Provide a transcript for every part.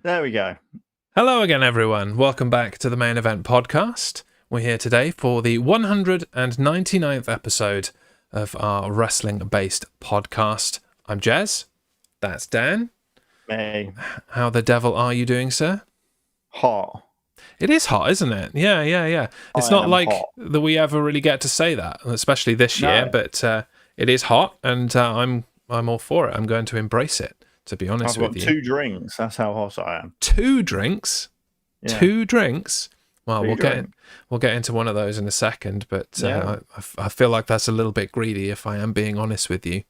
There we go. Hello again, everyone. Welcome back to the Main Event Podcast. We're here today for the 199th episode of our wrestling-based podcast. I'm Jez. That's Dan. Me. How the devil are you doing, sir? Hot. It is hot, isn't it? Yeah. It's I not am like hot. that we ever really get to say that, especially this year, but it is hot, and I'm all for it. I'm going to embrace it, to be honest I've with got you. 2 drinks. That's how hot I am. 2 drinks? Yeah. 2 drinks? Well, Two drinks. we'll get into one of those in a second, but I feel like that's a little bit greedy if I am being honest with you.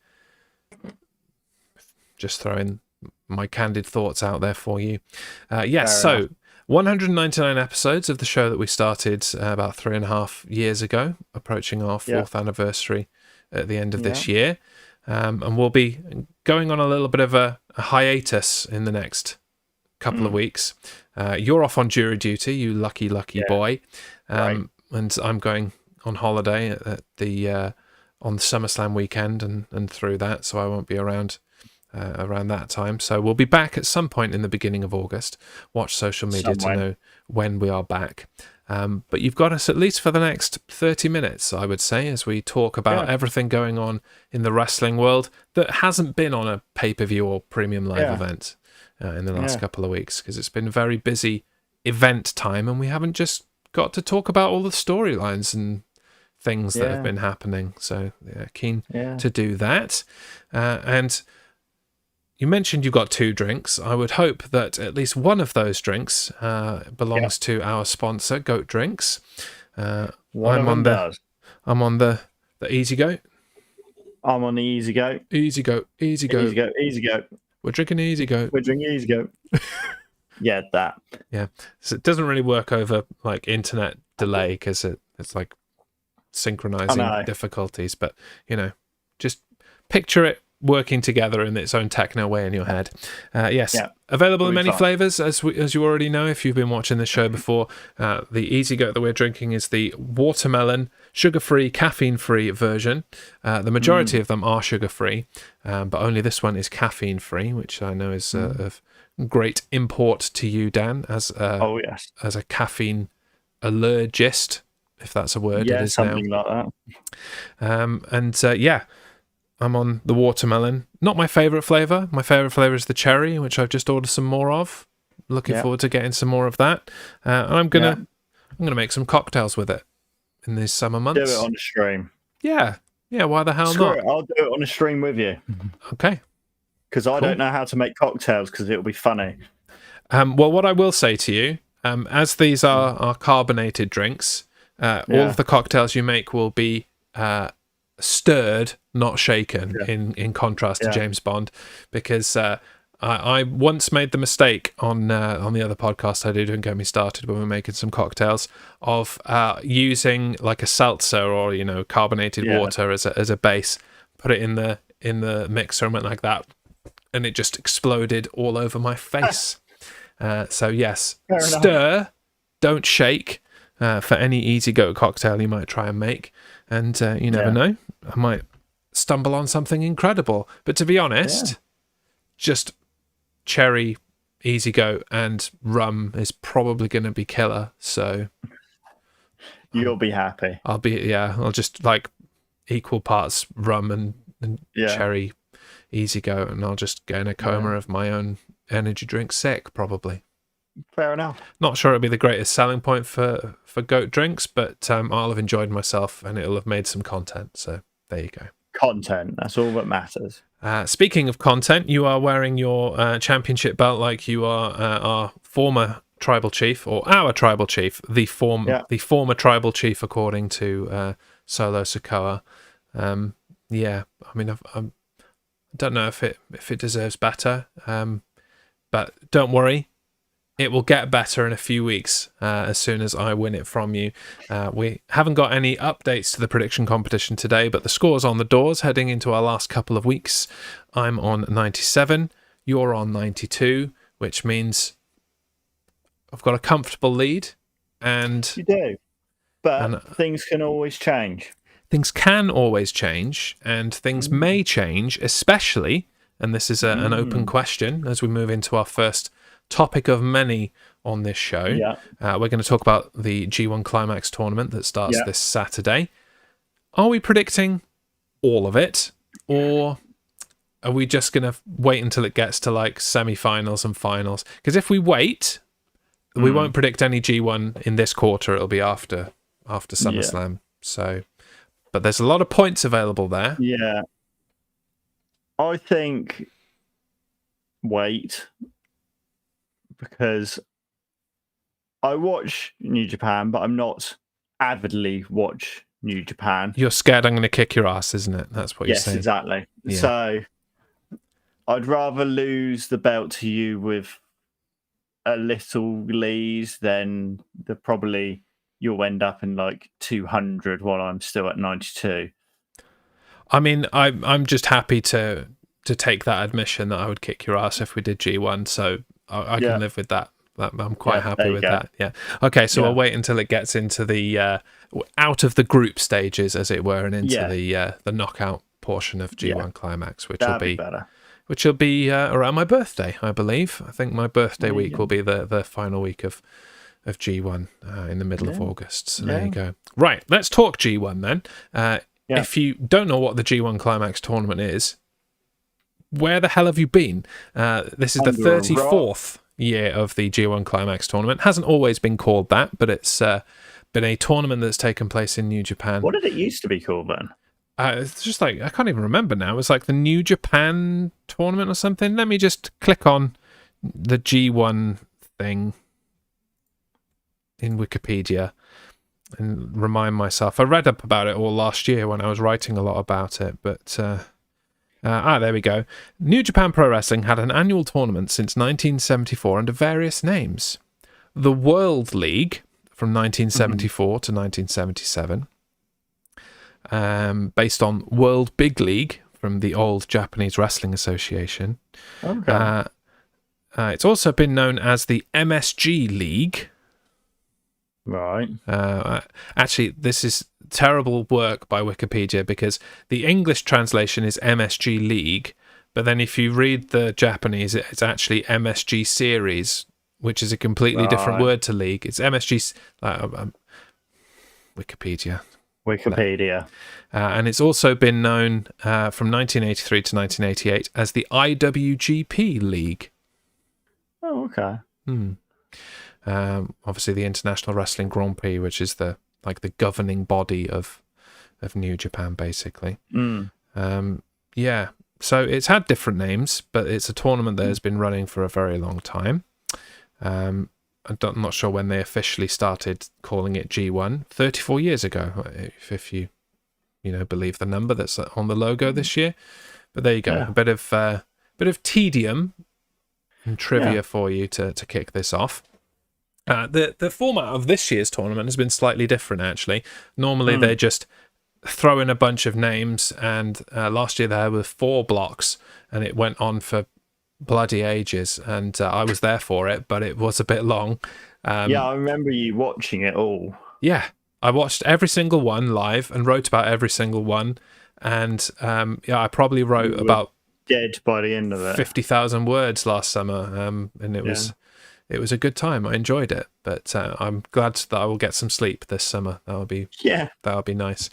Just throwing my candid thoughts out there for you. Yes, so 199 episodes of the show that we started about 3.5 years ago, approaching our 4th anniversary at the end of this year. And we'll be going on a little bit of a hiatus in the next couple of weeks. You're off on jury duty, you lucky boy. Right. And I'm going on holiday at the on the SummerSlam weekend and through that, so I won't be around that time. So we'll be back at some point in the beginning of August. Watch social media to know when we are back. But you've got us at least for the next 30 minutes, I would say, as we talk about everything going on in the wrestling world that hasn't been on a pay-per-view or premium live event in the last couple of weeks, because it's been a very busy event time, and we haven't just got to talk about all the storylines and things that have been happening. So keen to do that. And you mentioned you got 2 drinks. I would hope that at least one of those drinks belongs to our sponsor, Goat Drinks. I'm on the Easy Goat. I'm on the Easy Goat. Easy Goat. Easy Goat. We're drinking Easy Goat. We're drinking Easy Goat. Yeah, that. Yeah. So it doesn't really work over like internet delay because it's like synchronizing difficulties. But, just picture it working together in its own techno way in your head. Available in many flavors, as you already know if you've been watching the show before. The Easy Goat that we're drinking is the watermelon, sugar-free, caffeine-free version. The majority of them are sugar-free, but only this one is caffeine-free, which I know is of great import to you, Dan, as a caffeine allergist, if that's a word. Yeah, it is something now. like that. I'm on the watermelon. Not my favourite flavour. My favourite flavour is the cherry, which I've just ordered some more of. Looking forward to getting some more of that. And I'm gonna make some cocktails with it in these summer months. Do it on the stream. Yeah. Why the hell not? I'll do it on the stream with you. Okay. Because I don't know how to make cocktails because it'll be funny. Well, what I will say to you, as these are carbonated drinks, all of the cocktails you make will be stirred, not shaken, in contrast to James Bond, because I once made the mistake on the other podcast I do, Don't Get Me Started, when we're making some cocktails, of using like a seltzer or carbonated water as a base, put it in the mixer and went like that, and it just exploded all over my face. So yes, stir, don't shake, for any Easy Goat cocktail you might try and make. And you never know, I might stumble on something incredible. But to be honest, just cherry, Easy Goat, and rum is probably going to be killer. So you'll be happy. I'll just like equal parts rum and cherry, Easy Goat, and I'll just get in a coma of my own energy drink sick, probably. Fair enough. Not sure it'll be the greatest selling point for Goat Drinks, but I'll have enjoyed myself and it'll have made some content. So there you go. Content, that's all that matters. Speaking of content, you are wearing your championship belt like you are our former tribal chief, or our tribal chief, the former tribal chief, according to Solo Sikoa. I mean, I don't know if it deserves better, but don't worry. It will get better in a few weeks as soon as I win it from you. We haven't got any updates to the prediction competition today, but the score's on the doors heading into our last couple of weeks. I'm on 97, you're on 92, which means I've got a comfortable lead. And you do, but things can always change. Things can always change, and things may change, especially, and this is an open question as we move into our first topic of many on this show. Yeah. We're going to talk about the G1 Climax tournament that starts Yeah. this Saturday. Are we predicting all of it, or are we just going to wait until it gets to like semi-finals and finals? Because if we wait, we won't predict any G1 in this quarter. It'll be after SummerSlam. So, but there's a lot of points available there. Yeah. I think wait, because I watch New Japan, but I'm not avidly watch New Japan. You're scared I'm going to kick your ass, isn't it? That's what you're saying. Yes, exactly. Yeah. So I'd rather lose the belt to you with a little lead than probably you'll end up in like 200 while I'm still at 92. I mean, I'm just happy to take that admission that I would kick your ass if we did G1, so I can live with that. I'm quite happy with that. Yeah. Okay, so I'll wait until it gets into the out of the group stages, as it were, and into the knockout portion of G1 Climax, which will be around my birthday, I believe. I think my birthday week will be the final week of G1 in the middle of August. So there you go. Right, let's talk G1 then. If you don't know what the G1 Climax tournament is, where the hell have you been? This is the 34th year of the G1 Climax tournament. Hasn't always been called that, but it's been a tournament that's taken place in New Japan. What did it used to be called then? It's just like, I can't even remember now. It's like the New Japan tournament or something. Let me just click on the G1 thing in Wikipedia and remind myself. I read up about it all last year when I was writing a lot about it, but there we go. New Japan Pro Wrestling had an annual tournament since 1974 under various names. The World League from 1974 to 1977, based on World Big League from the old Japanese Wrestling Association. Okay. It's also been known as the MSG League. Right. Actually, this is terrible work by Wikipedia, because the English translation is MSG League, but then if you read the Japanese, it's actually MSG Series, which is a completely different word to league. It's MSG. Wikipedia. And it's also been known from 1983 to 1988 as the IWGP League. Oh, okay. Obviously the International Wrestling Grand Prix, which is the governing body of New Japan, basically. So it's had different names, but it's a tournament that has been running for a very long time. I'm not sure when they officially started calling it G1. 34 years ago, if you believe the number that's on the logo this year. But there you go, a bit of tedium and trivia for you to kick this off. The format of this year's tournament has been slightly different, actually. Normally they just throw in a bunch of names, and last year there were 4 blocks, and it went on for bloody ages, and I was there for it, but it was a bit long. I remember you watching it all. Yeah, I watched every single one live and wrote about every single one, and I probably wrote about dead by the end of it. 50,000 words last summer, and it was a good time. I enjoyed it, but I'm glad that I will get some sleep this summer. That'll be nice.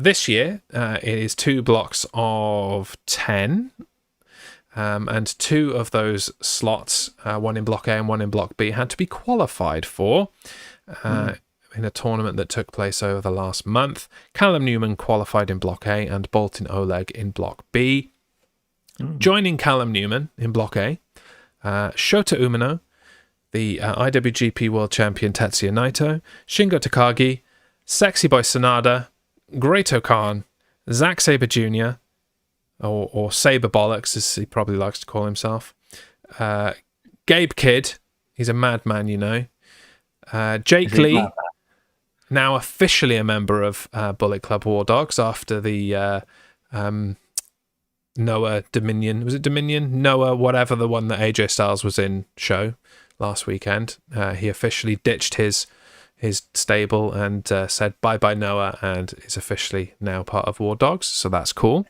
This year, it is 2 blocks of 10, and 2 of those slots, one in Block A and one in Block B, had to be qualified for in a tournament that took place over the last month. Callum Newman qualified in Block A and Boltin Oleg in Block B. Joining Callum Newman in Block A, Shota Umino, the IWGP World Champion Tetsuya Naito, Shingo Takagi, Sexy Boy Sanada, Great Khan, Zack Sabre Jr., or Sabre Bollocks, as he probably likes to call himself, Gabe Kidd, he's a madman, Jake Lee, now officially a member of Bullet Club War Dogs after the Noah Dominion, was it Dominion? Noah, whatever, the one that AJ Styles was in show last weekend. He officially ditched his stable and said bye-bye Noah, and is officially now part of War Dogs, so that's cool.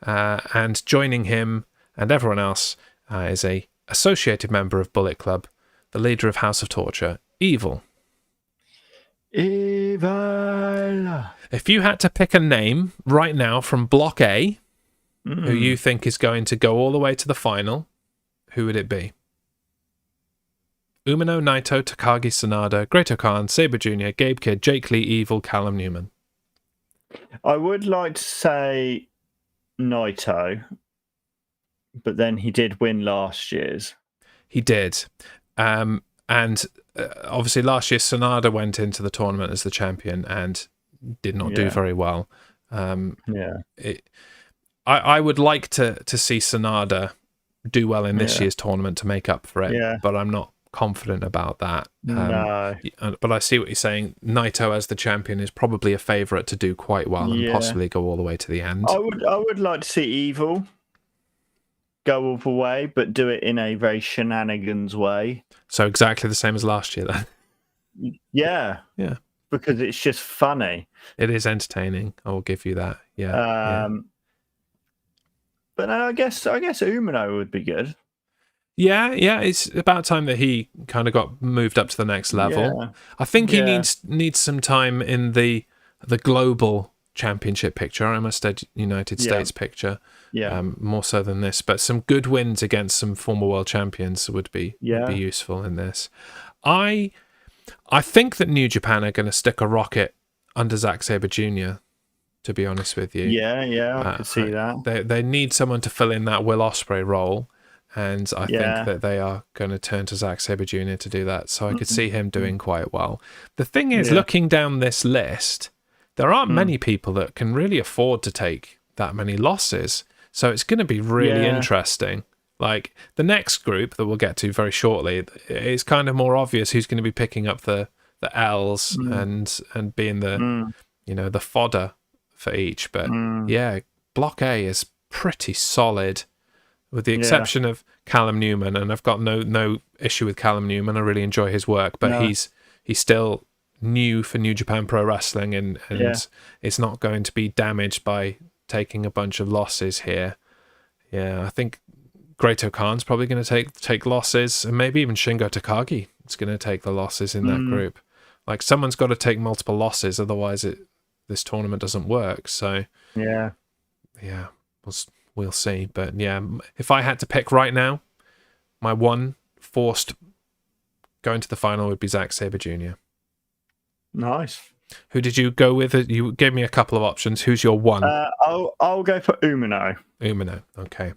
And joining him and everyone else is a associated member of Bullet Club, the leader of House of Torture, Evil. Evil. If you had to pick a name right now from Block A, who you think is going to go all the way to the final, who would it be? Umino, Naito, Takagi, Sanada, Great-O-Khan, Sabre Jr., Gabe Kidd, Jake Lee, Evil, Callum Newman. I would like to say Naito, but then he did win last year's. He did. And obviously last year Sanada went into the tournament as the champion and did not do very well. I would like to see Sanada do well in this year's tournament to make up for it, but I'm not confident about that. No. But I see what you're saying. Naito as the champion is probably a favourite to do quite well and possibly go all the way to the end. I would like to see Evil go all the way, but do it in a very shenanigans way. So exactly the same as last year then. Yeah. Because it's just funny. It is entertaining. I will give you that. Yeah. But I guess Umino would be good. Yeah, it's about time that he kind of got moved up to the next level. Yeah. I think he needs some time in the global championship picture, I must say United States picture. More so than this, but some good wins against some former world champions would be useful in this. I think that New Japan are going to stick a rocket under Zack Sabre Jr., to be honest with you. I could see that. They need someone to fill in that Will Ospreay role, and I think that they are going to turn to Zack Sabre Jr. to do that, so I could see him doing quite well. The thing is, looking down this list, there aren't many people that can really afford to take that many losses, so it's going to be really interesting. Like, the next group that we'll get to very shortly, it's kind of more obvious who's going to be picking up the L's and being the the fodder for each. But Block A is pretty solid, with the exception of Callum Newman, and I've got no issue with Callum Newman. I really enjoy his work, but he's still new for New Japan Pro Wrestling, and it's not going to be damaged by taking a bunch of losses here. I think Great-O-Khan's probably going to take losses, and maybe even Shingo Takagi is going to take the losses in that group. Like, someone's got to take multiple losses, otherwise this tournament doesn't work. So we'll see. But if I had to pick right now, my one forced going to the final would be Zack Sabre Jr. Nice. Who did you go with? You gave me a couple of options. Who's your one? I'll go for Umino. Umino, okay.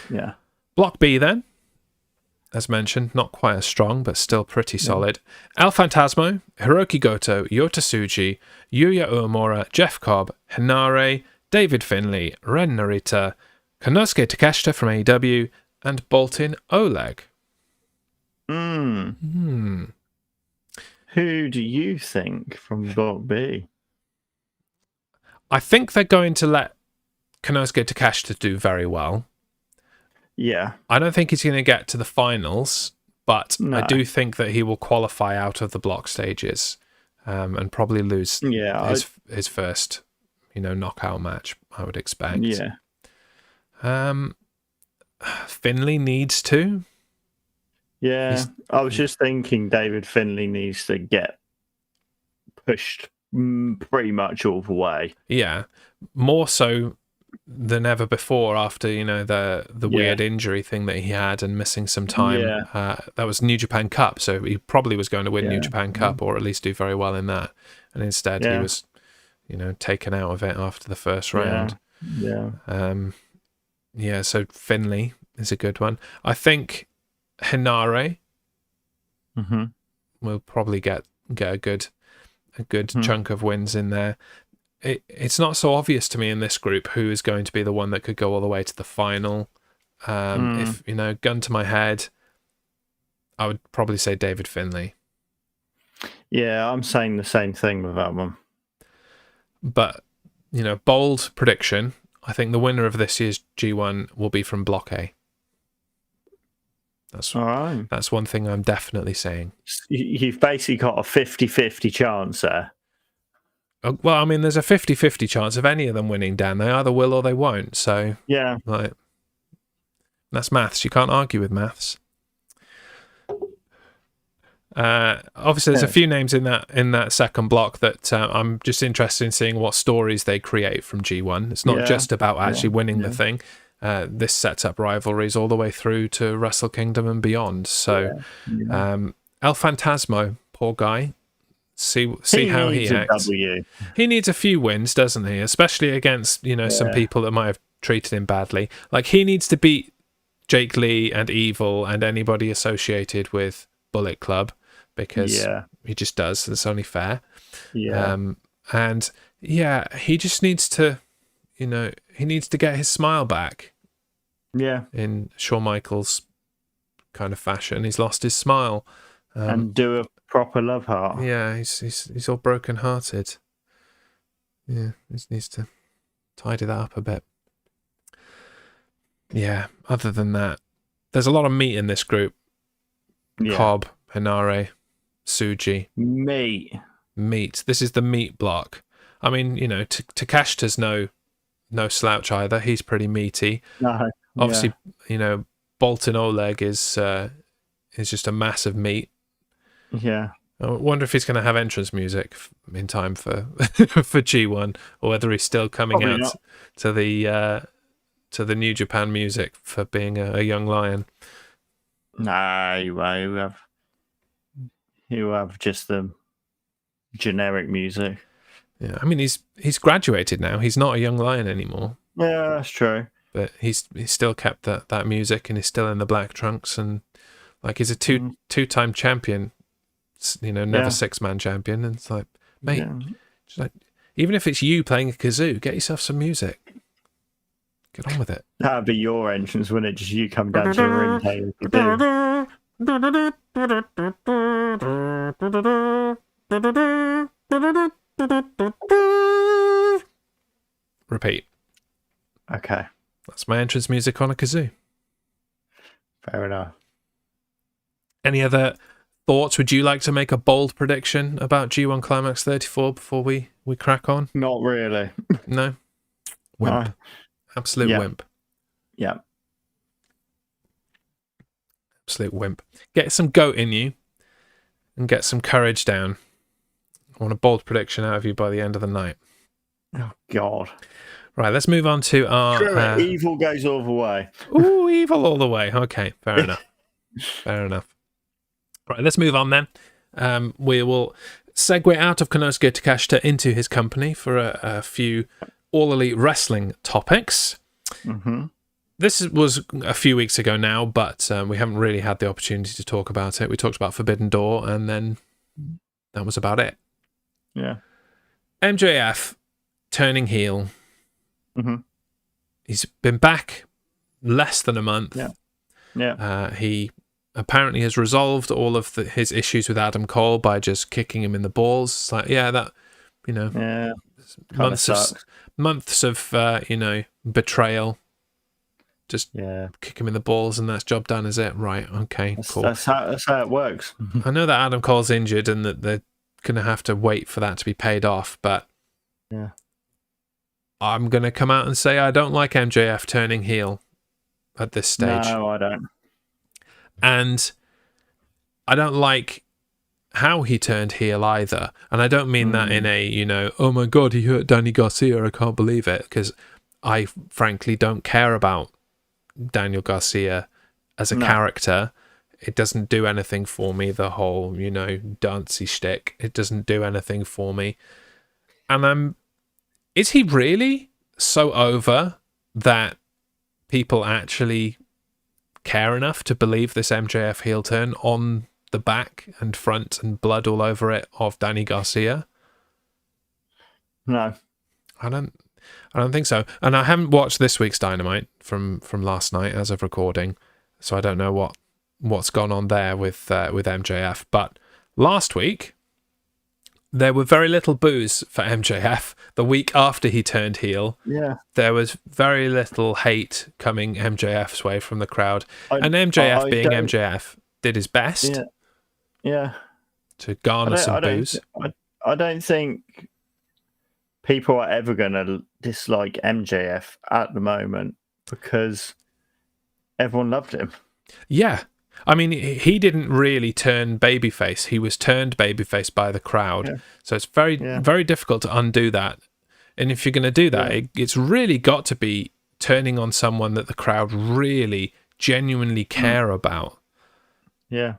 Yeah. Block B then, as mentioned, not quite as strong, but still pretty solid. El Phantasmo, Hiroki Goto, Yota Tsuji, Yuya Uemura, Jeff Cobb, Hinare, David Finlay, Ren Narita, Konosuke Takeshita from AEW, and Boltin Oleg. Who do you think from Block B? I think they're going to let Konosuke Takeshita do very well. Yeah. I don't think he's going to get to the finals, but I do think that he will qualify out of the block stages and probably lose his first, knockout match, I would expect. Yeah. Finlay needs to. Yeah, I was just thinking David Finlay needs to get pushed pretty much all the way. Yeah, more so than ever before after, the weird injury thing that he had and missing some time. That was New Japan Cup, so he probably was going to win New Japan Cup or at least do very well in that. And instead he was, taken out of it after the first round. So Finlay is a good one. I think Hinare will probably get a good chunk of wins in there. It's not so obvious to me in this group who is going to be the one that could go all the way to the final. If gun to my head, I would probably say David Finlay. Yeah, I'm saying the same thing with that one. But bold prediction, I think the winner of this year's G1 will be from Block A. That's all right. That's one thing I'm definitely saying. You've basically got a 50-50 chance there. Well, I mean, there's a 50-50 chance of any of them winning, Dan. They either will or they won't. So, That's maths. You can't argue with maths. Obviously, there's a few names in that second block that I'm just interested in seeing what stories they create from G1. It's not just about actually winning the thing. This sets up rivalries all the way through to Wrestle Kingdom and beyond. So, El Phantasmo, poor guy. See how he acts. He needs a few wins, doesn't he? Especially against some people that might have treated him badly. Like, he needs to beat Jake Lee and Evil and anybody associated with Bullet Club, because he just does. It's only fair. And he just needs to, he needs to get his smile back. In Shawn Michaels kind of fashion, he's lost his smile. And do a proper love heart. Yeah, he's all broken hearted. Yeah, he needs to tidy that up a bit. Yeah, other than that, there's a lot of meat in this group. Cobb, Henare, Tsuji. Meat. This is the meat block. I mean, Takeshita's no slouch either. He's pretty meaty. No. Obviously, Bolton Oleg is just a massive meat. Yeah. I wonder if he's going to have entrance music in time for for G1, or whether he's still coming Probably out not. to the New Japan music for being a young lion. No, he'll have just the generic music. Yeah, I mean he's graduated now. He's not a young lion anymore. Yeah, that's true. But he's still kept that music, and he's still in the black trunks, and like he's a two-time champion. Never six-man champion, and it's like, mate, just like, even if it's you playing a kazoo, get yourself some music. Get on with it. That'd be your entrance, wouldn't it? Just you come down to the ring playing kazoo. Repeat. Okay. That's my entrance music on a kazoo. Fair enough. Any other thoughts? Would you like to make a bold prediction about G1 Climax 34 before we crack on? Not really. No? Wimp. No. Absolute wimp. Yeah. Absolute wimp. Get some goat in you and get some courage down. I want a bold prediction out of you by the end of the night. Oh, God. Right, let's move on to our... Evil goes all the way. Ooh, evil all the way. Okay, fair enough. Fair enough. Right, let's move on then. We will segue out of Konosuke Takeshita into his company for a few All Elite Wrestling topics. Mm-hmm. This was a few weeks ago now, but we haven't really had the opportunity to talk about it. We talked about Forbidden Door, and then that was about it. Yeah. MJF turning heel. Mm-hmm. He's been back less than a month. Yeah. He apparently has resolved all of his issues with Adam Cole by just kicking him in the balls. It's like, months of betrayal. Just kick him in the balls, and that's job done, is it? Right, okay, cool. That's how it works. I know that Adam Cole's injured and that they're going to have to wait for that to be paid off, but I'm going to come out and say I don't like MJF turning heel at this stage. No, I don't. And I don't like how he turned heel either. And I don't mean that in a, oh my God, he hurt Danny Garcia, I can't believe it. Because I frankly don't care about Daniel Garcia as a character. It doesn't do anything for me, the whole, dancey shtick. It doesn't do anything for me. And is he really so over that people actually care enough to believe this MJF heel turn on the back and front and blood all over it of Danny Garcia? No. I don't think so. And I haven't watched this week's Dynamite from last night as of recording, so I don't know what's gone on there with MJF. But last week there were very little boos for MJF. The week after he turned heel, there was very little hate coming MJF's way from the crowd. And MJF, being MJF, did his best to garner some boos. I don't think people are ever going to dislike MJF at the moment, because everyone loved him. Yeah. I mean, he didn't really turn babyface. He was turned babyface by the crowd. Yeah. So it's very, very difficult to undo that. And if you're going to do that, it's really got to be turning on someone that the crowd really genuinely care about. Yeah.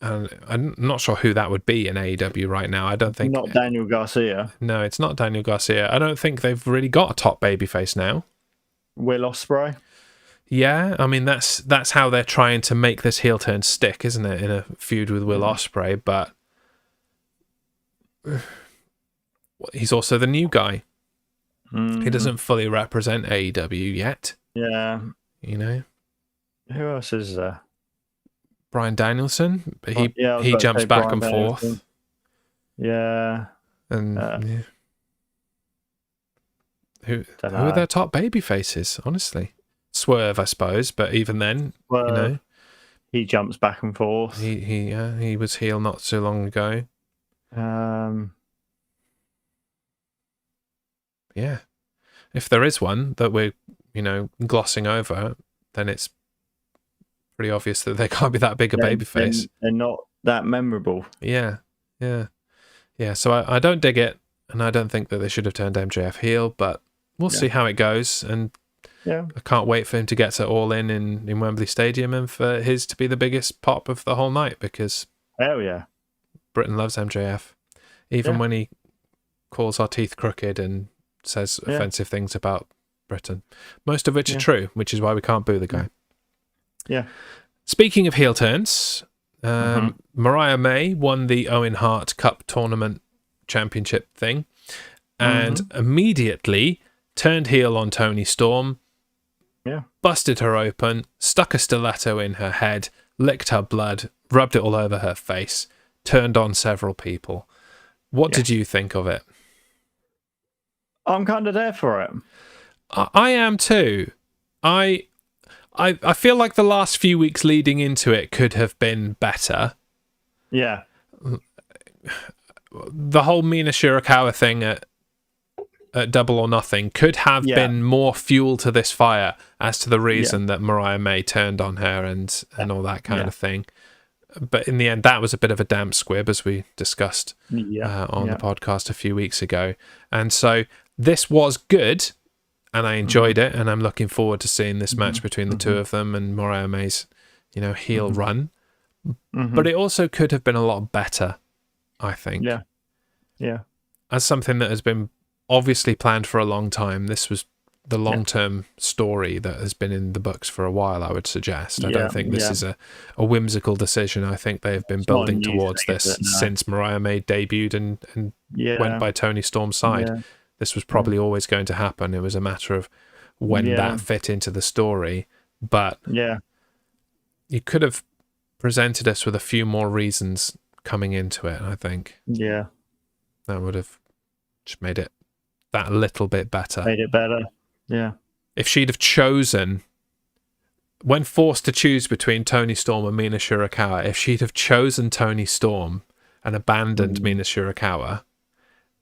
And I'm not sure who that would be in AEW right now. I don't think... Not Daniel Garcia. No, it's not Daniel Garcia. I don't think they've really got a top babyface now. Will Ospreay? Yeah, I mean, that's how they're trying to make this heel turn stick, isn't it? In a feud with Will Ospreay, but he's also the new guy. He doesn't fully represent AEW yet. Yeah. You know? Who else is there? Bryan Danielson, but he jumps back Bryan and Danielson. forth. Yeah. And who are their top baby faces, honestly? Swerve, I suppose, but even then, you know, he jumps back and forth. He was heel not so long ago. Yeah. If there is one that we're, you know, glossing over, then it's pretty obvious that they can't be that big a babyface. They're not that memorable. Yeah. So I don't dig it, and I don't think that they should have turned MJF heel, but we'll see how it goes. And I can't wait for him to get to All in Wembley Stadium and for his to be the biggest pop of the whole night, because Britain loves MJF, even when he calls our teeth crooked and says offensive things about Britain, most of which are true, which is why we can't boo the guy. Yeah. Speaking of heel turns, Mariah May won the Owen Hart Cup Tournament Championship thing and immediately turned heel on Toni Storm, busted her open, stuck a stiletto in her head, licked her blood, rubbed it all over her face, turned on several people. What did you think of it? I'm kind of there for it. I am too. I feel like the last few weeks leading into it could have been better. Yeah. The whole Mina Shirakawa thing at Double or Nothing could have been more fuel to this fire as to the reason that Mariah May turned on her and all that kind of thing. But in the end, that was a bit of a damp squib, as we discussed on the podcast a few weeks ago. And so this was good, and I enjoyed it, and I'm looking forward to seeing this match between the two of them and Mariah May's, you know, heel run. But it also could have been a lot better, I think. Yeah. As something that has been obviously planned for a long time, this was the long-term story that has been in the books for a while, I would suggest. I don't think this is a whimsical decision. I think they've been building towards this since Mariah May debuted and went by Toni Storm's side. This was probably always going to happen. It was a matter of when that fit into the story. But you could have presented us with a few more reasons coming into it, I think. Yeah. That would have just made it that little bit better. Made it better. Yeah. If she'd have chosen, when forced to choose between Toni Storm and Mina Shirakawa, if she'd have chosen Toni Storm and abandoned Mina Shirakawa,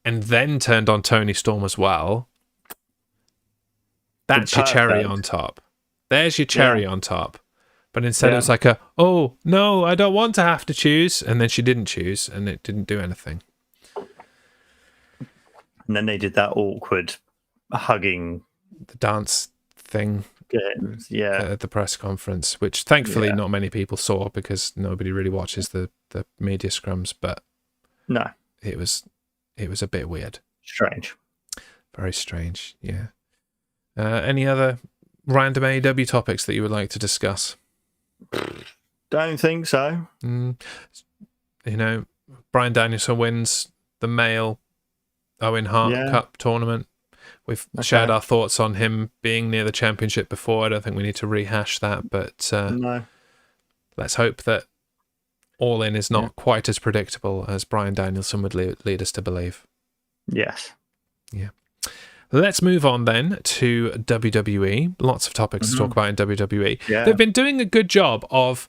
and then turned on Toni Storm as well, that's your cherry on top. There's your cherry on top. But instead it was like oh, no, I don't want to have to choose. And then she didn't choose, and it didn't do anything. And then they did that awkward hugging. The dance thing at the press conference, which thankfully not many people saw because nobody really watches the media scrums, but no, it was a bit weird. Strange. Very strange, yeah. Any other random AEW topics that you would like to discuss? Don't think so. You know, Bryan Danielson wins the male Owen Hart Cup tournament. We've shared our thoughts on him being near the championship before. I don't think we need to rehash that, but let's hope that All In is not quite as predictable as Bryan Danielson would lead us to believe. Yes. Yeah. Let's move on then to WWE. Lots of topics to talk about in WWE. Yeah. They've been doing a good job of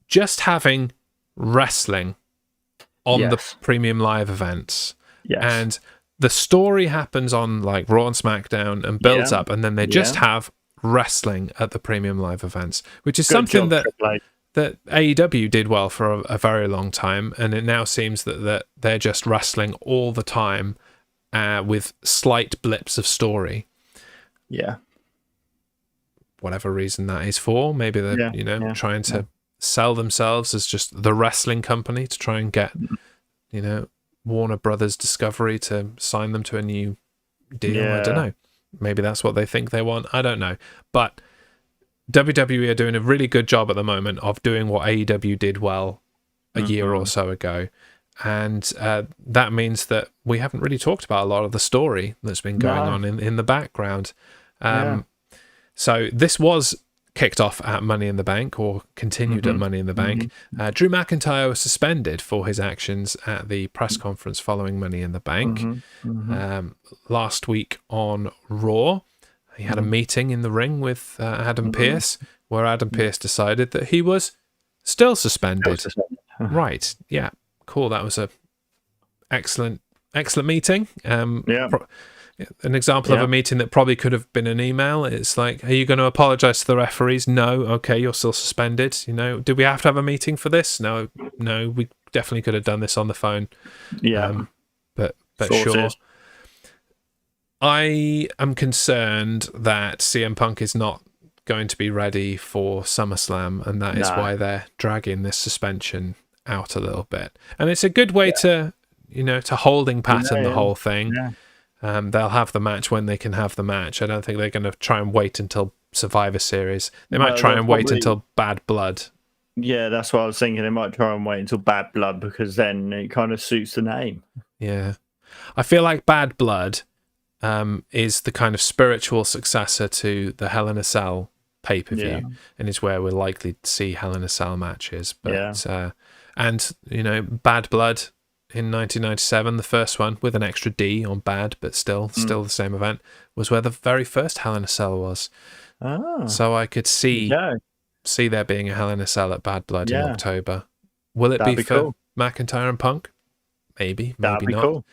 just having wrestling on the premium live events. Yes. And the story happens on like Raw and SmackDown and builds up, and then they just have wrestling at the premium live events, which is Good something job, that AEW did well for a very long time, and it now seems that they're just wrestling all the time with slight blips of story. Yeah. Whatever reason that is for. Maybe they're trying to sell themselves as just the wrestling company to try and get, Warner Brothers Discovery to sign them to a new deal. Yeah. I don't know. Maybe that's what they think they want. I don't know. But WWE are doing a really good job at the moment of doing what AEW did well a year or so ago. And that means that we haven't really talked about a lot of the story that's been going on in the background. So this was kicked off at Money in the Bank, or continued at Money in the Bank. Drew McIntyre was suspended for his actions at the press conference following Money in the Bank. Last week on Raw, he had a meeting in the ring with Adam Pearce, where Adam Pearce decided that he was still suspended. Right, yeah, cool. That was a excellent meeting. An example of a meeting that probably could have been an email. It's like, are you going to apologize to the referees? No. Okay, you're still suspended. Did we have to have a meeting for this? No, we definitely could have done this on the phone. But sure. I am concerned that CM Punk is not going to be ready for SummerSlam, and that is why they're dragging this suspension out a little bit. And it's a good way to holding pattern the whole thing. They'll have the match when they can have the match. I don't think they're going to try and wait until Survivor Series. They might try and wait until Bad Blood. Yeah, that's what I was thinking. They might try and wait until Bad Blood, because then it kind of suits the name. Yeah. I feel like Bad Blood is the kind of spiritual successor to the Hell in a Cell pay-per-view, and is where we're likely to see Hell in a Cell matches. But Bad Blood in 1997, the first one with an extra D on bad, but still the same event, was where the very first Hell in a Cell was. So I could see there being a Hell in a Cell at Bad Blood in October. Will it be for cool. McIntyre and Punk? Maybe not. Cool.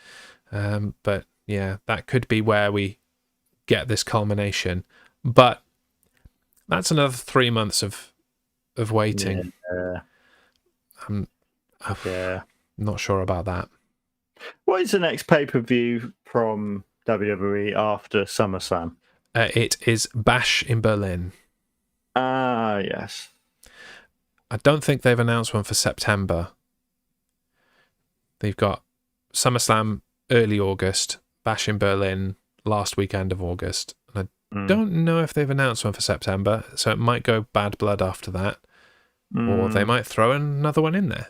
But yeah, that could be where we get this culmination. But that's another 3 months of waiting. I'm not sure about that. What is the next pay-per-view from WWE after SummerSlam? It is Bash in Berlin. Yes. I don't think they've announced one for September. They've got SummerSlam early August, Bash in Berlin last weekend of August. And I don't know if they've announced one for September, so it might go Bad Blood after that. Or they might throw another one in there.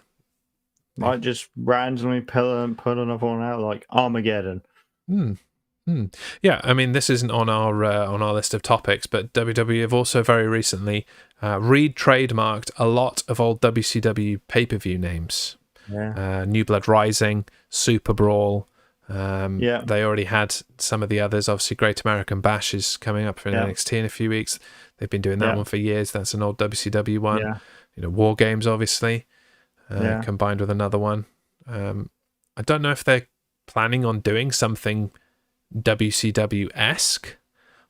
Might just randomly put another one out, like Armageddon. Yeah, I mean, this isn't on our list of topics, but WWE have also very recently trademarked a lot of old WCW pay-per-view names. New Blood Rising, Super Brawl. They already had some of the others. Obviously, Great American Bash is coming up for NXT in a few weeks. They've been doing that one for years. That's an old WCW one. War Games, obviously, combined with another one. I don't know if they're planning on doing something WCW-esque,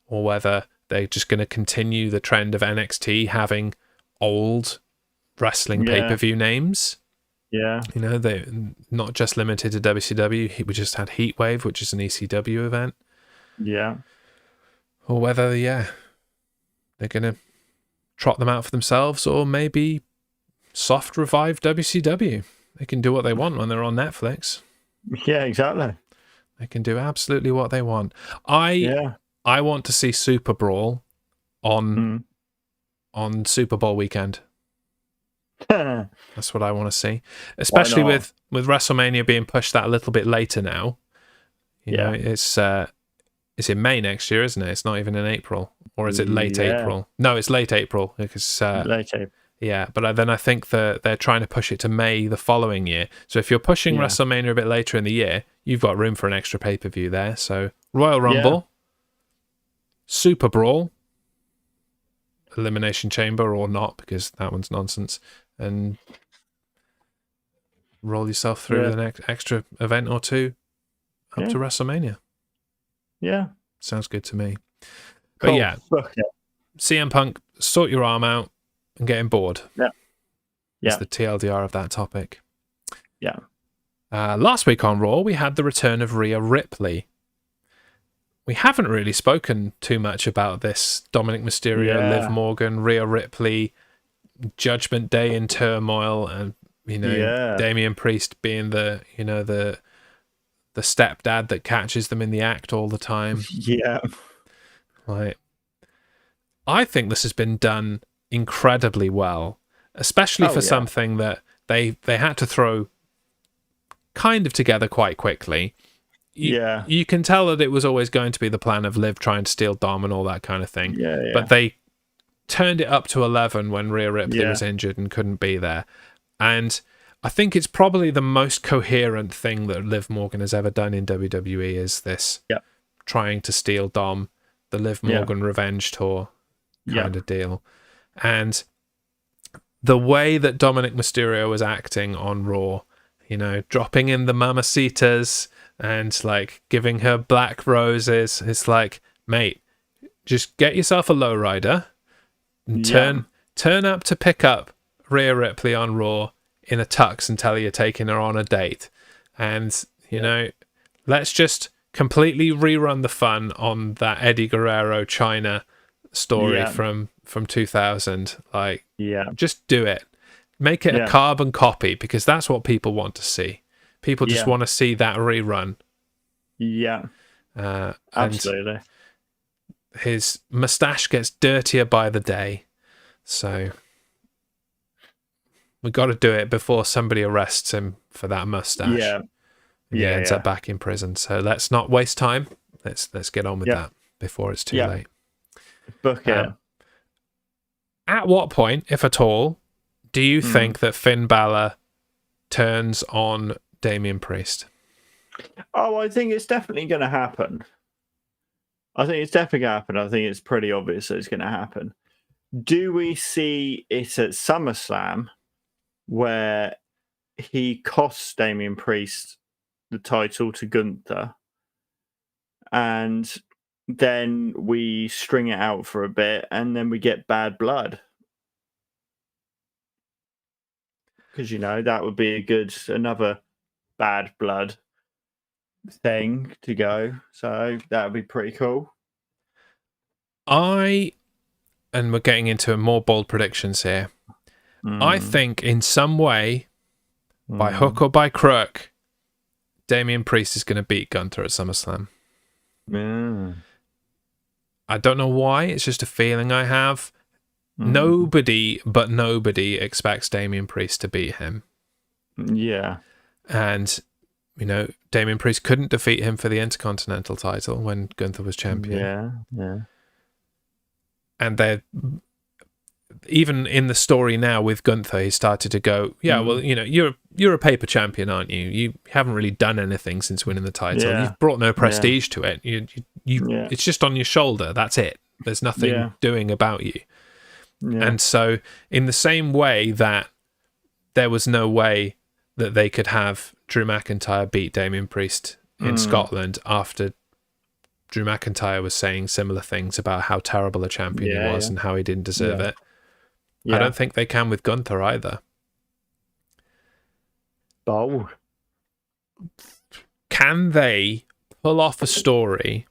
or whether they're just going to continue the trend of NXT having old wrestling pay-per-view names. They're not just limited to WCW. We just had Heatwave, which is an ECW event. Or whether they're going to trot them out for themselves, or maybe soft revive WCW. They can do what they want when they're on Netflix. Yeah, exactly. They can do absolutely what they want. I want to see Super Brawl on Super Bowl weekend. That's what I want to see, especially with WrestleMania being pushed that a little bit later now. You know, it's in May next year, isn't it? It's not even in April, or is it late April? No, it's late April because late April. Yeah, but then I think that they're trying to push it to May the following year. So if you're pushing WrestleMania a bit later in the year, you've got room for an extra pay-per-view there. So Royal Rumble, Super Brawl, Elimination Chamber or not, because that one's nonsense, and roll yourself through the next extra event or two up to WrestleMania. Yeah. Sounds good to me. Cool. But CM Punk, sort your arm out and getting bored. Yeah. Is the TLDR of that topic. Yeah. Last week on Raw, we had the return of Rhea Ripley. We haven't really spoken too much about this Dominic Mysterio, Liv Morgan, Rhea Ripley, Judgment Day in turmoil, and Damian Priest being the stepdad that catches them in the act all the time. Yeah. Like, I think this has been done incredibly well, especially for something that they had to throw kind of together quite quickly. You can tell that it was always going to be the plan of Liv trying to steal Dom and all that kind of thing. But they turned it up to 11 when Rhea Ripley was injured and couldn't be there. And I think it's probably the most coherent thing that Liv Morgan has ever done in WWE is this trying to steal Dom, the Liv Morgan revenge tour kind of deal. And the way that Dominic Mysterio was acting on Raw, dropping in the mamacitas and like giving her black roses. It's like, mate, just get yourself a lowrider and turn up to pick up Rhea Ripley on Raw in a tux and tell her you're taking her on a date. And, let's just completely rerun the fun on that Eddie Guerrero China story from 2000. Like, just do it. Make it a carbon copy, because that's what people want to see. People just want to see that rerun. Yeah. Absolutely. His mustache gets dirtier by the day. So we got to do it before somebody arrests him for that mustache. Yeah. He ends up back in prison. So let's not waste time. Let's get on with that before it's too late. Book it. At what point, if at all, do you think that Finn Balor turns on Damian Priest? Oh, I think it's definitely going to happen. I think it's pretty obvious that it's going to happen. Do we see it at SummerSlam where he costs Damian Priest the title to Gunther, and then we string it out for a bit, and then we get Bad Blood? Because, that would be another Bad Blood thing to go. So that would be pretty cool. And we're getting into more bold predictions here. I think in some way, by hook or by crook, Damian Priest is going to beat Gunther at SummerSlam. I don't know why. It's just a feeling I have. Nobody expects Damian Priest to beat him. Yeah. And, Damian Priest couldn't defeat him for the Intercontinental title when Gunther was champion. Yeah. And they're... Even in the story now with Gunther, he started to go, well, you're a paper champion, aren't you? You haven't really done anything since winning the title. Yeah. You've brought no prestige to it. It's just on your shoulder. That's it. There's nothing doing about you. Yeah. And so, in the same way that there was no way that they could have Drew McIntyre beat Damian Priest in Scotland after Drew McIntyre was saying similar things about how terrible a champion he was and how he didn't deserve it. I don't think they can with Gunther either. Oh. Can they pull off a story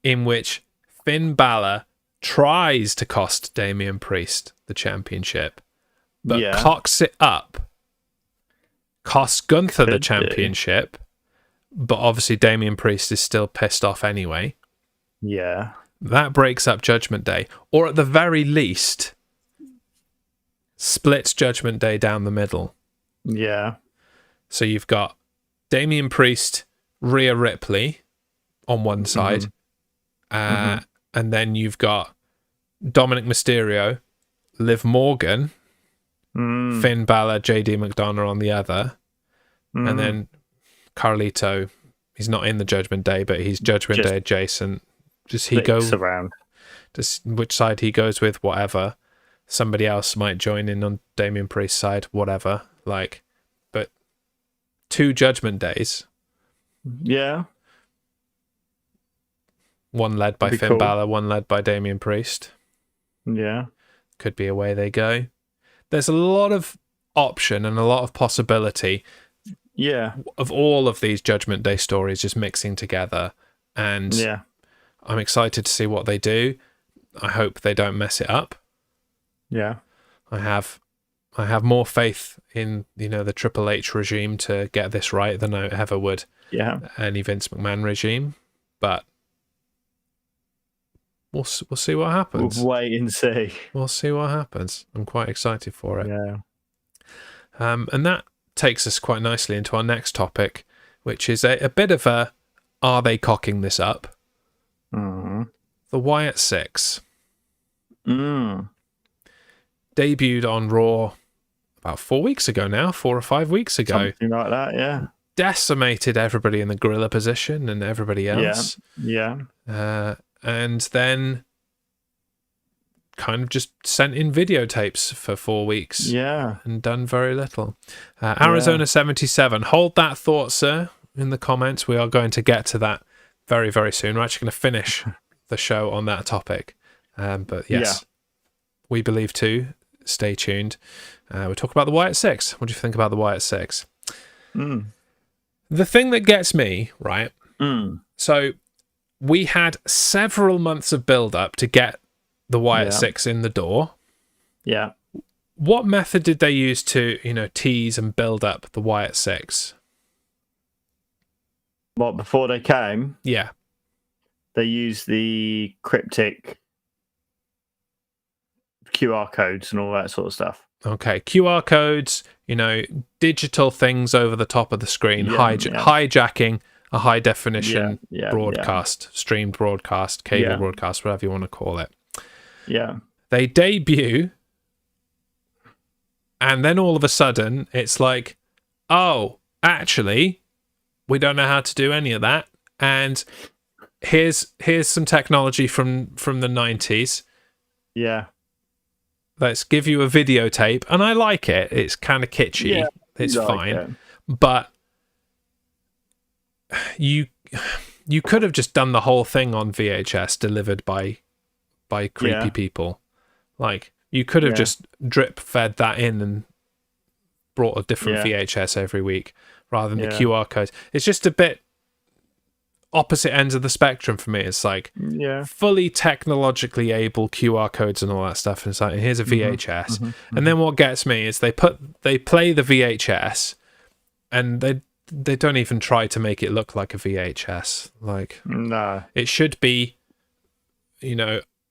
in which Finn Balor tries to cost Damian Priest the championship, but cocks it up, costs Gunther the championship, but obviously Damian Priest is still pissed off anyway? Yeah. That breaks up Judgment Day, or at the very least splits Judgment Day down the middle. Yeah. So you've got Damian Priest, Rhea Ripley on one side, and then you've got Dominic Mysterio, Liv Morgan, Finn Balor, JD McDonough on the other, and then Carlito. He's not in the Judgment Day, but he's Judgment Day adjacent. Just he goes around. Just which side he goes with, whatever. Somebody else might join in on Damian Priest's side, whatever. But 2 Judgment Days. Yeah. One led by Finn Balor, one led by Damian Priest. Yeah. Could be away they go. There's a lot of option and a lot of possibility of all of these Judgment Day stories just mixing together. And I'm excited to see what they do. I hope they don't mess it up. Yeah. I have more faith in, the Triple H regime to get this right than I ever would any Vince McMahon regime. But we'll see what happens. We'll wait and see. We'll see what happens. I'm quite excited for it. Yeah. And that takes us quite nicely into our next topic, which is a bit of a, are they cocking this up? Mm-hmm. The Wyatt Sicks. Mm. Debuted on Raw about 4 weeks ago now, 4 or 5 weeks ago. Something like that, yeah. Decimated everybody in the gorilla position and everybody else. Yeah. And then kind of just sent in videotapes for 4 weeks. Yeah. And done very little. Arizona 77. Hold that thought, sir, in the comments. We are going to get to that very, very soon. We're actually going to finish the show on that topic. But yes, we believe too. Stay tuned. We'll talk about the Wyatt Sicks. What do you think about the Wyatt Sicks? The thing that gets me, right? So we had several months of build-up to get the Wyatt Sicks in the door. Yeah. What method did they use to, tease and build up the Wyatt Sicks? What, before they came? Yeah. They used the cryptic QR codes and all that sort of stuff. Okay, QR codes, digital things over the top of the screen, hijacking a high definition broadcast, streamed broadcast, cable broadcast, whatever you want to call it. Yeah. They debut, and then all of a sudden, it's like, oh, actually, we don't know how to do any of that, and here's some technology from the 90s. Yeah. Let's give you a videotape, and I like it. It's kind of kitschy. Yeah, it's fine. But you could have just done the whole thing on VHS delivered by creepy people. Like, you could have just drip fed that in and brought a different VHS every week rather than the QR codes. It's just a bit opposite ends of the spectrum for me. It's like fully technologically able QR codes and all that stuff, and it's like, here's a VHS. And then what gets me is they play the VHS and they don't even try to make it look like a VHS. Like, no, it should be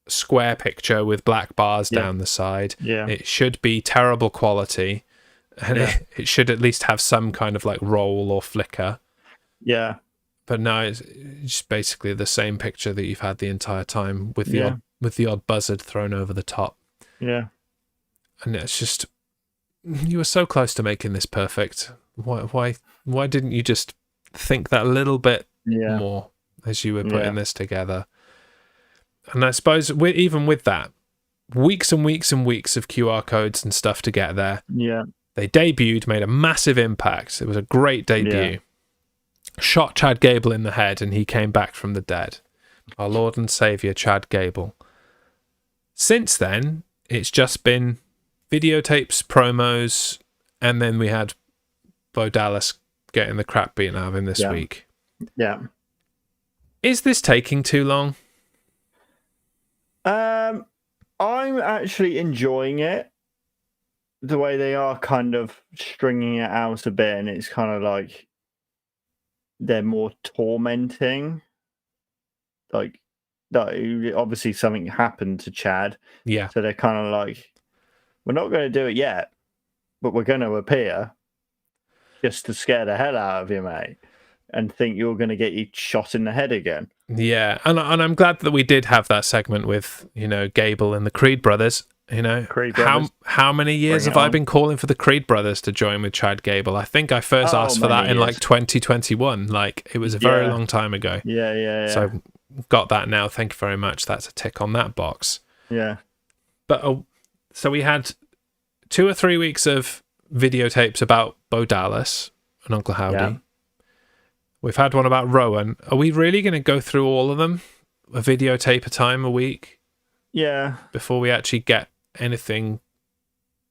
square picture with black bars down the side. It should be terrible quality, and it should at least have some kind of like roll or flicker. But no, it's just basically the same picture that you've had the entire time with the odd buzzard thrown over the top. And it's just, you were so close to making this perfect. Why didn't you just think that a little bit more as you were putting this together? And I suppose even with that, weeks and weeks and weeks of QR codes and stuff to get there. They debuted, made a massive impact. It was a great debut. Shot Chad Gable in the head, and he came back from the dead. Our Lord and Saviour, Chad Gable. Since then, it's just been videotapes, promos, and then we had Bo Dallas getting the crap beaten out of him this week. Is this taking too long? I'm actually enjoying it. The way they are kind of stringing it out a bit, and it's kind of like they're more tormenting. Like, obviously something happened to Chad. So they're kind of like, we're not going to do it yet, but we're going to appear just to scare the hell out of you, mate, and think you're going to get you shot in the head again. And I'm glad that we did have that segment with, Gable and the Creed brothers. Creed brothers. How many years have I been calling for the Creed brothers to join with Chad Gable? I think I first asked for that in like 2021. Like, it was a very long time ago. So got that now. Thank you very much. That's a tick on that box. But so we had 2 or 3 weeks of videotapes about Bo Dallas and Uncle Howdy. We've had one about Rowan. Are we really going to go through all of them? A videotape a time a week? Yeah. Before we actually get anything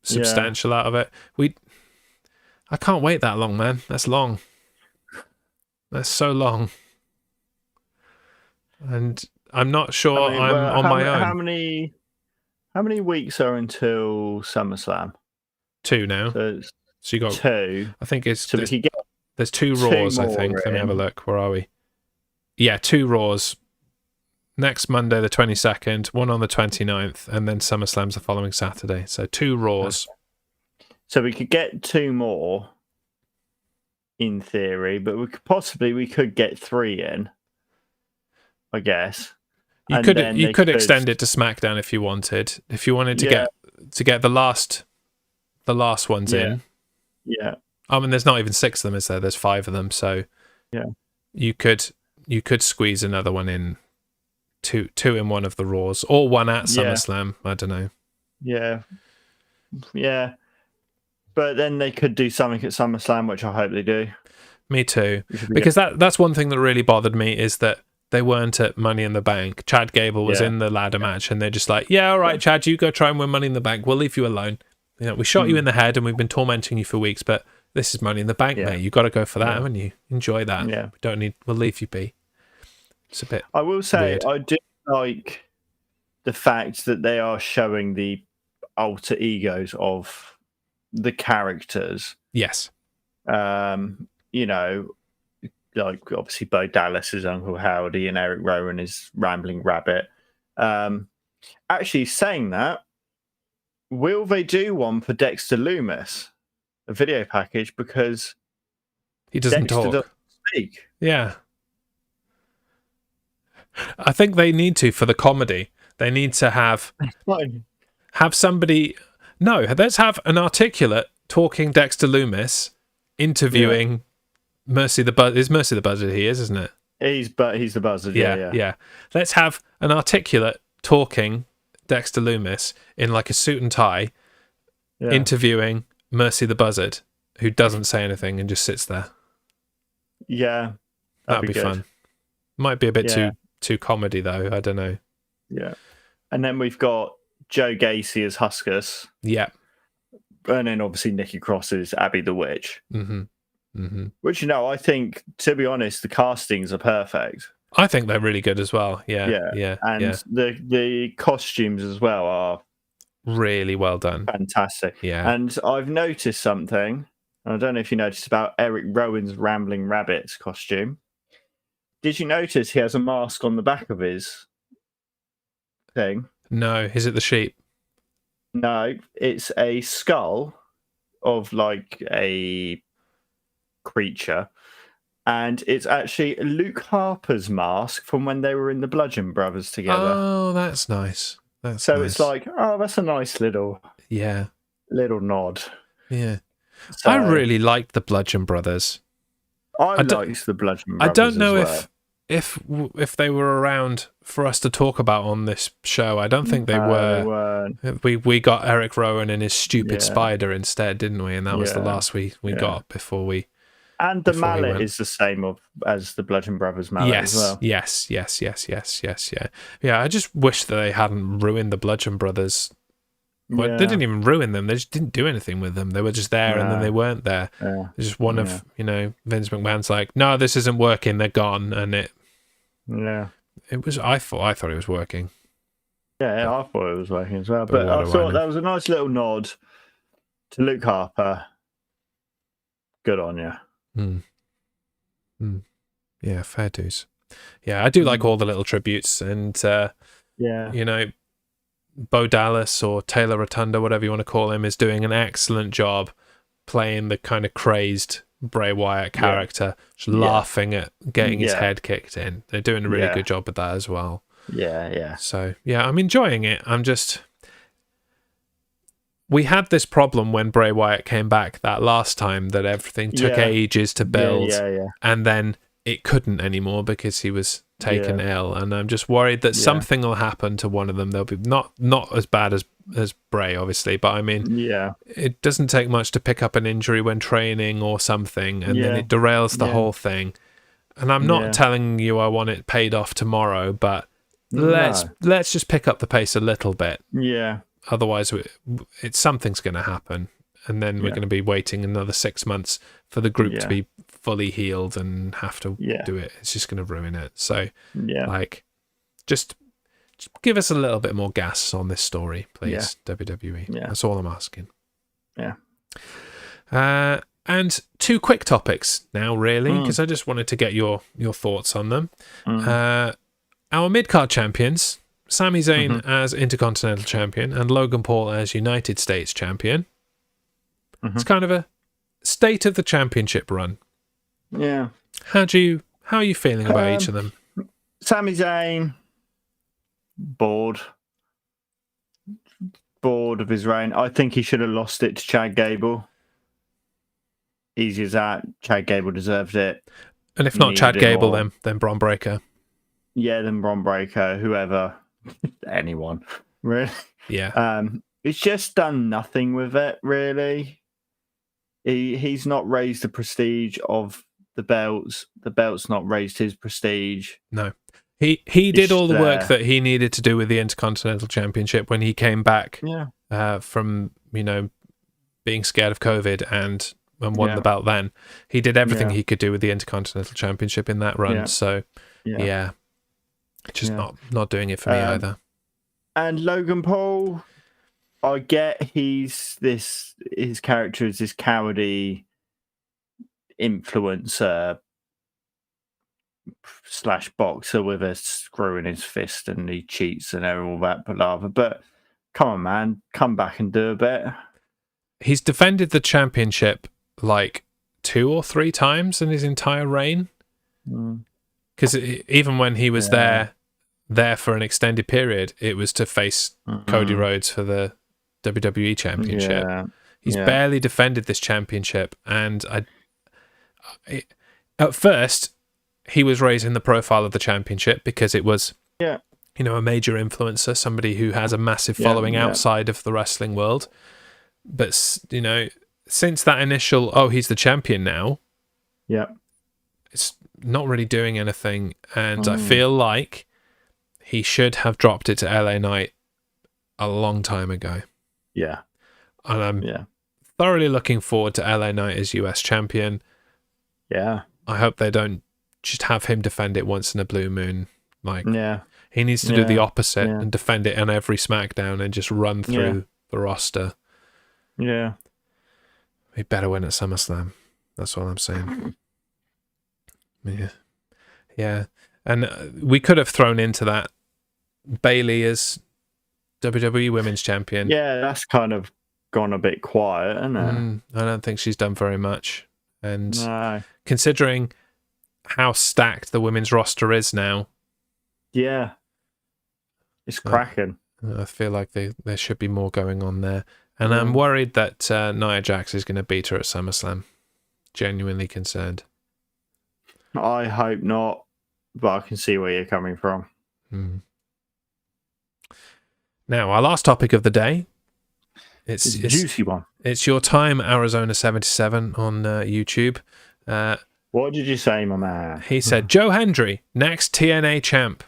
substantial out of it. I can't wait that long, man. That's long. That's so long. And I'm not sure I'm on my own. How many weeks are until SummerSlam? 2 now. So you got 2. I think it's so we could get there's 2 Raws, I think. Let me have a look. Where are we? Yeah, 2 Raws. Next Monday the 22nd, one on the 29th, and then SummerSlam's the following Saturday. So 2 Raws. So we could get 2 more in theory, but we could get 3 in, I guess. You could extend it to SmackDown if you wanted. If you wanted to get the last ones in. Yeah. I mean, there's not even 6 of them, is there? There's 5 of them, so you could squeeze another one in, two in one of the Raws, or one at SummerSlam. I don't know. Yeah. But then they could do something at SummerSlam, which I hope they do. Me too, because that's one thing that really bothered me is that they weren't at Money in the Bank. Chad Gable was in the ladder match, and they're just like, yeah, all right, Chad, you go try and win Money in the Bank. We'll leave you alone. You know, we shot you in the head, and we've been tormenting you for weeks, but this is Money in the Bank, mate. You've got to go for that, haven't you? Enjoy that. Yeah. We'll leave you be. It's a bit I will say, weird. I do like the fact that they are showing the alter egos of the characters. Yes. You know, like obviously Bo Dallas is Uncle Howdy and Eric Rowan is Rambling Rabbit. Actually, saying that, will they do one for Dexter Lumis, a video package, because he doesn't Dexter talk. doesn't speak. Yeah. I think they need to for the comedy. They need to have somebody. No, let's have an articulate talking Dexter Lumis interviewing Mercy the Buzzard. Is Mercy the Buzzard he is, isn't it? He's the Buzzard. Yeah. Let's have an articulate talking Dexter Lumis in like a suit and tie interviewing Mercy the Buzzard, who doesn't say anything and just sits there. Yeah. That'd be fun. Might be a bit too comedy though. I don't know. Yeah. And then we've got Joe Gacy as Huskus. Yeah. And then obviously Nikki Cross is Abby the Witch. Mm-hmm. Which, I think, to be honest, the castings are perfect. I think they're really good as well. Yeah. And the costumes as well are really well done. Fantastic. Yeah. And I've noticed something. I don't know if you noticed about Eric Rowan's Rambling Rabbit's costume. Did you notice he has a mask on the back of his thing? No. Is it the sheep? No, it's a skull of like a creature, and it's actually Luke Harper's mask from when they were in the Bludgeon Brothers together. Oh, that's nice. Nice. It's like, that's a nice little nod. Yeah. So, I really liked the Bludgeon Brothers. I liked the Bludgeon Brothers. I don't know as well. if they were around for us to talk about on this show. I don't think they were. We got Eric Rowan and his stupid spider instead, didn't we? And that was the last we got before we. And the mallet is the same as the Bludgeon Brothers mallet as well. Yes. Yeah, I just wish that they hadn't ruined the Bludgeon Brothers. Well, they didn't even ruin them. They just didn't do anything with them. They were just there and then they weren't there. Yeah. It's just one of, Vince McMahon's like, no, this isn't working. They're gone. And it was, I thought it was working. Yeah, I thought it was working as well. But I thought that was a nice little nod to Luke Harper. Good on you. Yeah, fair dues. Yeah, I do like all the little tributes and, Bo Dallas or Taylor Rotunda, whatever you want to call him, is doing an excellent job playing the kind of crazed Bray Wyatt character, just laughing at getting his head kicked in. They're doing a really good job with that as well. Yeah. So, I'm enjoying it. We had this problem when Bray Wyatt came back that last time that everything took ages to build and then it couldn't anymore because he was taken ill, and I'm just worried that something will happen to one of them. They'll be not as bad as Bray, obviously, but I mean, it doesn't take much to pick up an injury when training or something, and then it derails the whole thing. And I'm not telling you I want it paid off tomorrow, but let's just pick up the pace a little bit. Yeah. Otherwise, something's going to happen, and then we're going to be waiting another 6 months for the group to be fully healed and have to do it. It's just going to ruin it. So, just give us a little bit more gas on this story, please, WWE. Yeah. That's all I'm asking. Yeah. And 2 quick topics now, really, because I just wanted to get your thoughts on them. Our mid-card champions, Sami Zayn as Intercontinental Champion and Logan Paul as United States Champion. It's kind of a state of the championship run. Yeah. How are you feeling about each of them? Sami Zayn, bored of his reign. I think he should have lost it to Chad Gable. Easy as that. Chad Gable deserved it. And if not Chad Gable, then Bron Breakker. Yeah, then Bron Breakker, whoever, anyone, really. Yeah. It's just done nothing with it, really. He's not raised the prestige of the belts. The belt's not raised his prestige. No. He did all the work that he needed to do with the Intercontinental Championship when he came back from, being scared of COVID and won the belt then. He did everything he could do with the Intercontinental Championship in that run. Yeah. So, just not doing it for me either. And Logan Paul, I get his character is this cowardly influencer / boxer with a screw in his fist and he cheats and all that palaver. But come on, man, come back and do a bit. He's defended the championship like 2 or 3 times in his entire reign. Because even when he was there for an extended period, it was to face Cody Rhodes for the WWE Championship. He's barely defended this championship, and at first he was raising the profile of the championship because it was a major influencer, somebody who has a massive following outside of the wrestling world. But since that initial he's the champion now, it's not really doing anything, and I feel like he should have dropped it to LA Knight a long time ago. Yeah. And I'm thoroughly looking forward to LA Knight as US champion. Yeah. I hope they don't just have him defend it once in a blue moon. He needs to do the opposite and defend it on every SmackDown and just run through the roster. Yeah. He better win at SummerSlam. That's all I'm saying. Yeah. And we could have thrown into that Bayley as WWE Women's Champion. Yeah, that's kind of gone a bit quiet, isn't it? I don't think she's done very much. And considering how stacked the women's roster is now. Yeah. It's cracking. I feel like there should be more going on there. And I'm worried that Nia Jax is going to beat her at SummerSlam. Genuinely concerned. I hope not, but I can see where you're coming from. Now, our last topic of the day. It's a juicy one. It's your time, Arizona 77 on YouTube. What did you say, my man? He said, Joe Hendry, next TNA champ.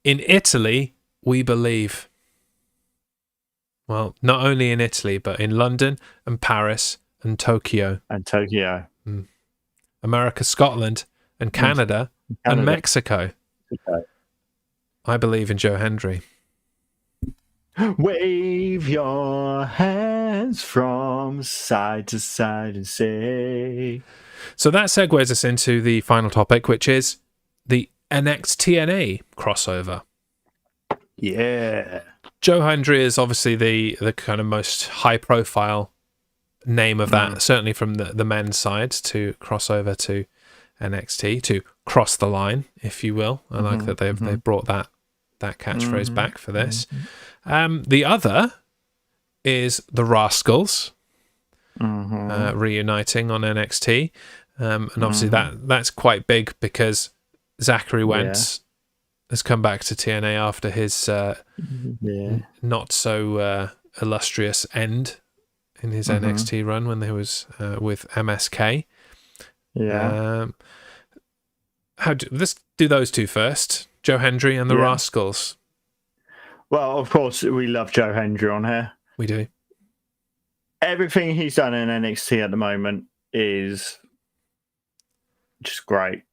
In Italy, we believe. Well, not only in Italy, but in London and Paris and Tokyo. America, Scotland and Canada and Mexico. I believe in Joe Hendry. Wave your hands from side to side and say. So that segues us into the final topic, which is the NXTNA crossover. Yeah. Joe Hendry is obviously the kind of most high-profile name of that, certainly from the men's side, to cross over to NXT, to cross the line, if you will. I like that they've brought that catchphrase back for this. The other is the Rascals reuniting on NXT. And obviously that's quite big because Zachary Wentz has come back to TNA after his not so illustrious end in his NXT run when he was with MSK. Let's do those two first. Joe Hendry and the Rascals. Well, of course, we love Joe Hendry on here. We do. Everything he's done in NXT at the moment is just great.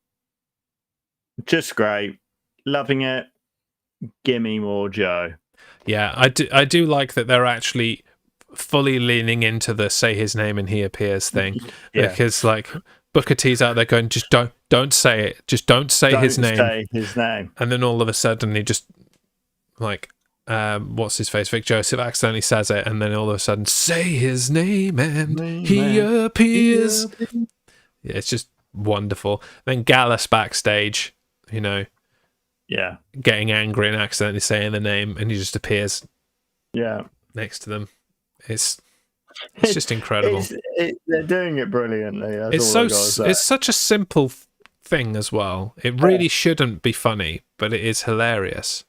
Just great. Loving it. Give me more Joe. Yeah, I do like that they're actually fully leaning into the say his name and he appears thing. Yeah. Because like Booker T's out there going, just don't say it. Just don't say his name. Say his name. And then all of a sudden he just like what's his face? Vic Joseph accidentally says it, and then all of a sudden say his name and he appears. Yeah, it's just wonderful. Then Gallus backstage, you know, getting angry and accidentally saying the name, and he just appears next to them. It's just incredible. They're doing it brilliantly. It's such a simple thing as well. It really shouldn't be funny, but it is hilarious.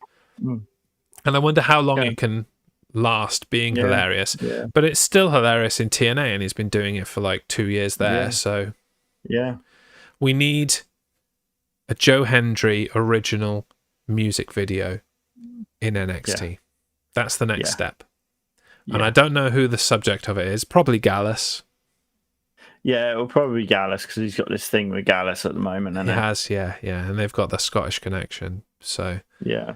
And I wonder how long it can last being hilarious. Yeah. But it's still hilarious in TNA, and he's been doing it for like 2 years there. Yeah. So we need a Joe Hendry original music video in NXT. Yeah. That's the next step. Yeah. And I don't know who the subject of it is. Probably Gallus. Yeah, it will probably be Gallus, because he's got this thing with Gallus at the moment. He has, yeah. And they've got the Scottish connection. So yeah.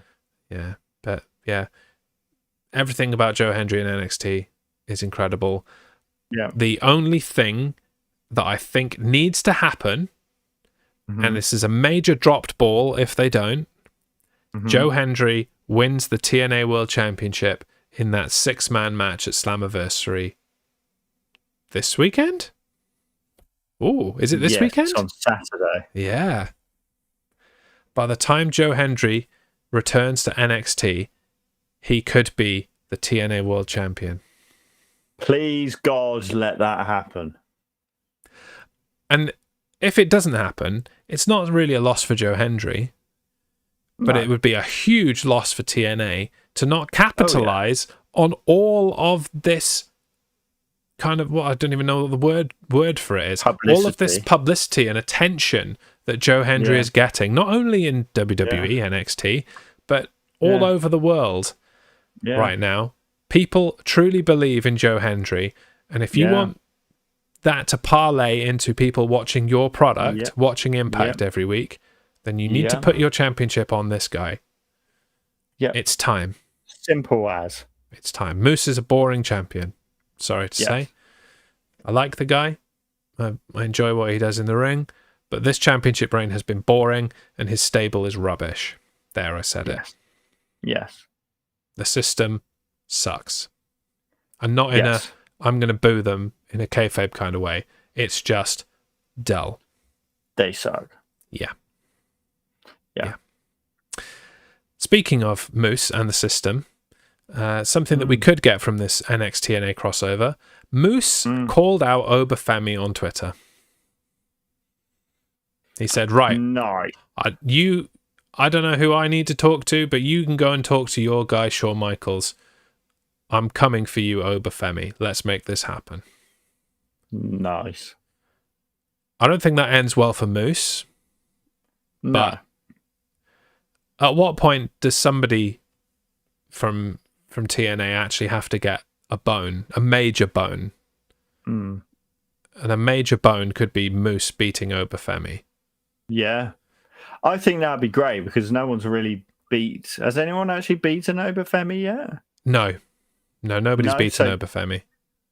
But yeah, everything about Joe Hendry in NXT is incredible. Yeah. The only thing that I think needs to happen, and this is a major dropped ball if they don't, Joe Hendry wins the TNA World Championship in that 6-man match at Slammiversary this weekend? Oh, is it this weekend? It's on Saturday. Yeah. By the time Joe Hendry returns to NXT, he could be the TNA World Champion. Please, God, let that happen. And if it doesn't happen, it's not really a loss for Joe Hendry, but it would be a huge loss for TNA to not capitalize on all of this kind of, I don't even know what the word for it is. Publicity. All of this publicity and attention that Joe Hendry is getting, not only in WWE, NXT, but all over the world right now. People truly believe in Joe Hendry, and if you want that to parlay into people watching your product, watching Impact every week, then you need to put your championship on this guy. Yeah, it's time. Simple as. It's time. Moose is a boring champion. Sorry to say. I like the guy. I enjoy what he does in the ring, but this championship reign has been boring, and his stable is rubbish. There, I said it. Yes. The system sucks. And not in a, I'm going to boo them in a kayfabe kind of way. It's just dull. They suck. Yeah. Speaking of Moose and the system, something that we could get from this NXTNA crossover, Moose called out Obafemi on Twitter. He said, right, I don't know who I need to talk to, but you can go and talk to your guy, Shawn Michaels. I'm coming for you, Obafemi. Let's make this happen. Nice. I don't think that ends well for Moose. No. But at what point does somebody from TNA actually have to get a bone, a major bone? And a major bone could be Moose beating Obafemi. Yeah. I think that'd be great, because no one's really beat. Has anyone actually beaten Obafemi yet? No, nobody's beaten Obafemi.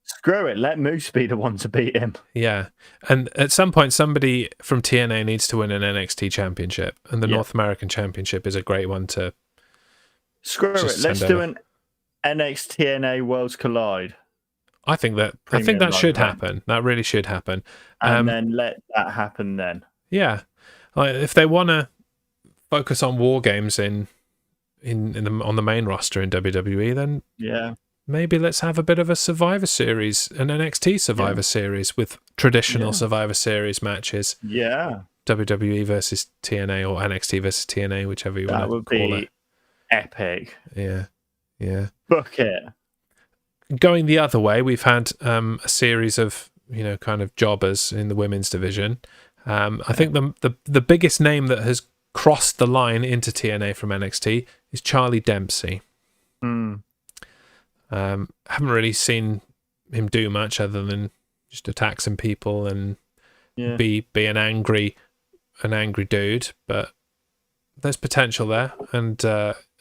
Screw it, let Moose be the one to beat him. Yeah, and at some point somebody from TNA needs to win an NXT championship, and the North American championship is a great one to... Screw it, let's do an NXTNA Worlds Collide. I think that should happen. That really should happen. And then let that happen then. Yeah. Like, if they want to focus on war games on the main roster in WWE, then maybe let's have a bit of a Survivor Series, an NXT Survivor Series with traditional Survivor Series matches. Yeah, WWE versus TNA or NXT versus TNA, whichever you want to call it. Epic. Yeah. Book it. Going the other way, we've had a series of kind of jobbers in the women's division. I think the biggest name that has crossed the line into TNA from NXT is Charlie Dempsey. Mm. Haven't really seen him do much other than just attack some people and be an angry dude, but there's potential there, and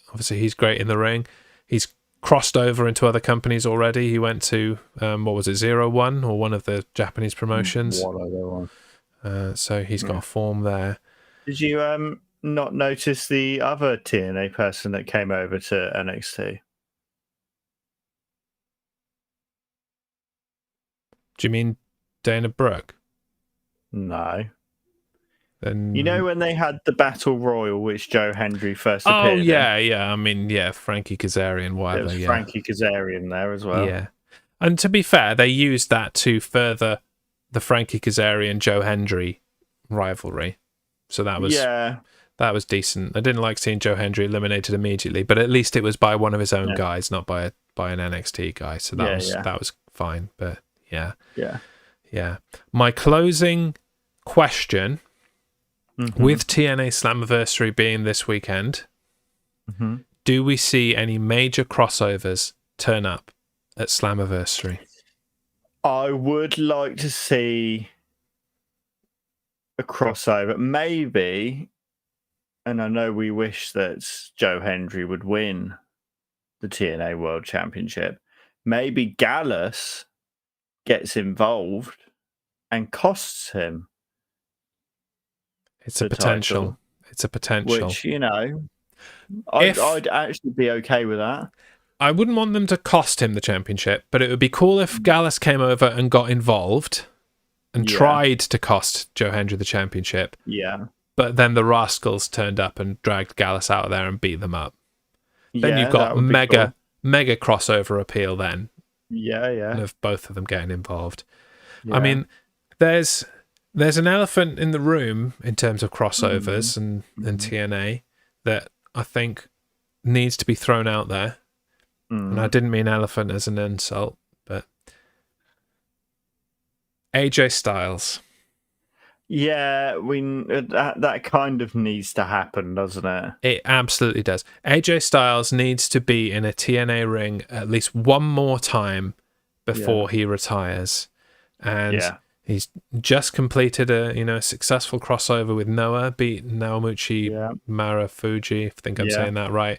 obviously he's great in the ring. He's crossed over into other companies already. He went to what was it, 01 or one of the Japanese promotions. So he's got a form there. Did you not notice the other TNA person that came over to NXT? Do you mean Dana Brooke? No. Then you know when they had the Battle Royal, which Joe Hendry first appeared in? Yeah. I mean, Frankie Kazarian, whatever. There was Frankie Kazarian there as well. Yeah. And to be fair, they used that to further the Frankie Kazarian Joe Hendry rivalry. So that was decent. I didn't like seeing Joe Hendry eliminated immediately, but at least it was by one of his own guys, not by an NXT guy. So that was fine. But yeah. My closing question, with TNA Slammiversary being this weekend, do we see any major crossovers turn up at Slammiversary? I would like to see a crossover, maybe, and I know we wish that Joe Hendry would win the TNA World Championship. Maybe Gallus gets involved and costs him. It's a potential. Title, it's a potential. Which, I'd actually be okay with that. I wouldn't want them to cost him the championship, but it would be cool if Gallus came over and got involved and tried to cost Joe Hendry the championship. Yeah. But then the Rascals turned up and dragged Gallus out of there and beat them up. Then you've got mega crossover appeal then. Yeah. Of both of them getting involved. Yeah. I mean, there's an elephant in the room in terms of crossovers and TNA that I think needs to be thrown out there. And I didn't mean elephant as an insult, but AJ Styles. Yeah, that kind of needs to happen, doesn't it? It absolutely does. AJ Styles needs to be in a TNA ring at least one more time before he retires. And he's just completed a successful crossover with Noah, beat Naomichi Marufuji, I think I'm saying that right,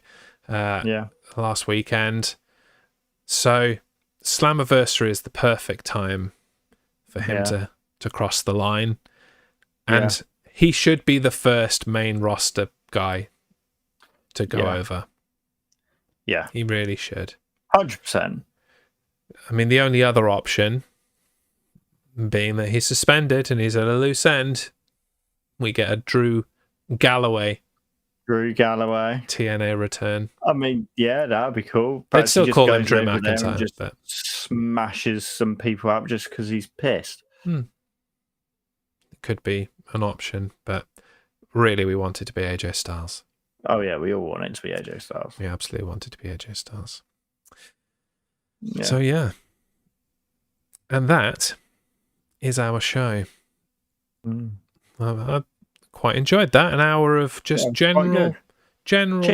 last weekend. So Slammiversary is the perfect time for him to cross the line. And he should be the first main roster guy to go over. Yeah. He really should. 100%. I mean, the only other option being that he's suspended and he's at a loose end, we get a Drew Galloway TNA return. I mean, that would be cool. They'd still call him Drew McIntyre. Just smashes some people up just because he's pissed. It could be an option, but really we want it to be AJ Styles. Oh, yeah, we all want it to be AJ Styles. We absolutely want it to be AJ Styles. Yeah. So, and that is our show. I quite enjoyed that. An hour of just general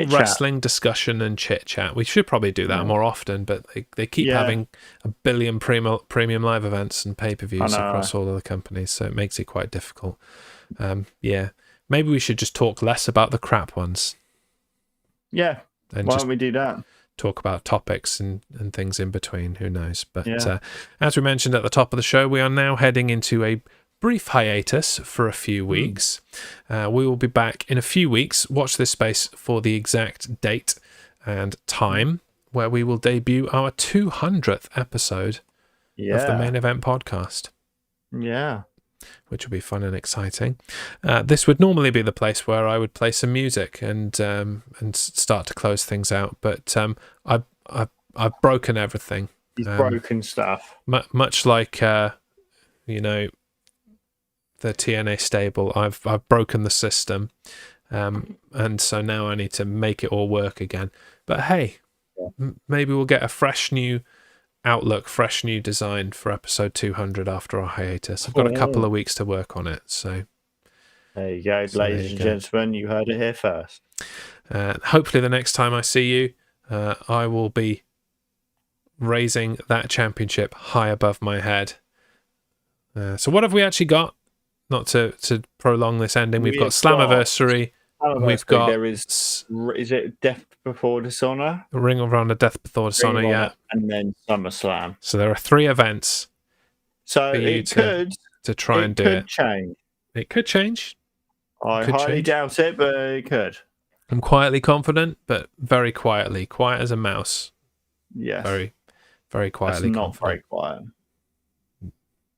wrestling discussion and chit chat. We should probably do that more often, but they keep having a billion premium live events and pay-per-views across all of the companies, so it makes it quite difficult. Maybe we should just talk less about the crap ones. Yeah. And why don't we do that? Talk about topics and things in between. Who knows? But as we mentioned at the top of the show, we are now heading into a brief hiatus for a few weeks. We will be back in a few weeks. Watch this space for the exact date and time where we will debut our 200th episode of the Main Event Podcast. Yeah. Which will be fun and exciting. This would normally be the place where I would play some music and start to close things out, but I've broken everything. He's broken stuff. Much like the TNA stable, I've broken the system, and so now I need to make it all work again. But hey, maybe we'll get a fresh new outlook, fresh new design for episode 200 after our hiatus. I've got a couple of weeks to work on it, so there you go, ladies and gentlemen, you heard it here first. Hopefully the next time I see you, I will be raising that championship high above my head. So what have we actually got? Not to prolong this ending, we've got Slammiversary. We've got is it Death Before Dishonor? Ring of Honor, Death Before Dishonor, yeah, and then SummerSlam. So there are 3 events. So it could try and do it. Change. It could change. I highly doubt it, but it could. I'm quietly confident, but very quietly, quiet as a mouse. Yes. Very, very quietly. That's not confident. very quiet.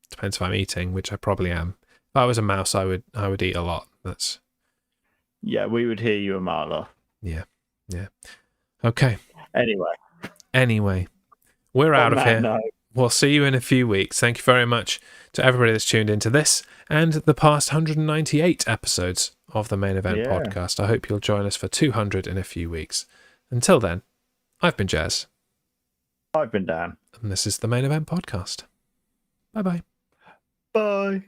Depends if I'm eating, which I probably am. If I was a mouse, I would eat a lot. Yeah, we would hear you a mile off. Yeah. Okay. Anyway, we're out of here. Note. We'll see you in a few weeks. Thank you very much to everybody that's tuned into this and the past 198 episodes of the Main Event podcast. I hope you'll join us for 200 in a few weeks. Until then, I've been Jazz. I've been Dan. And this is the Main Event podcast. Bye-bye. Bye.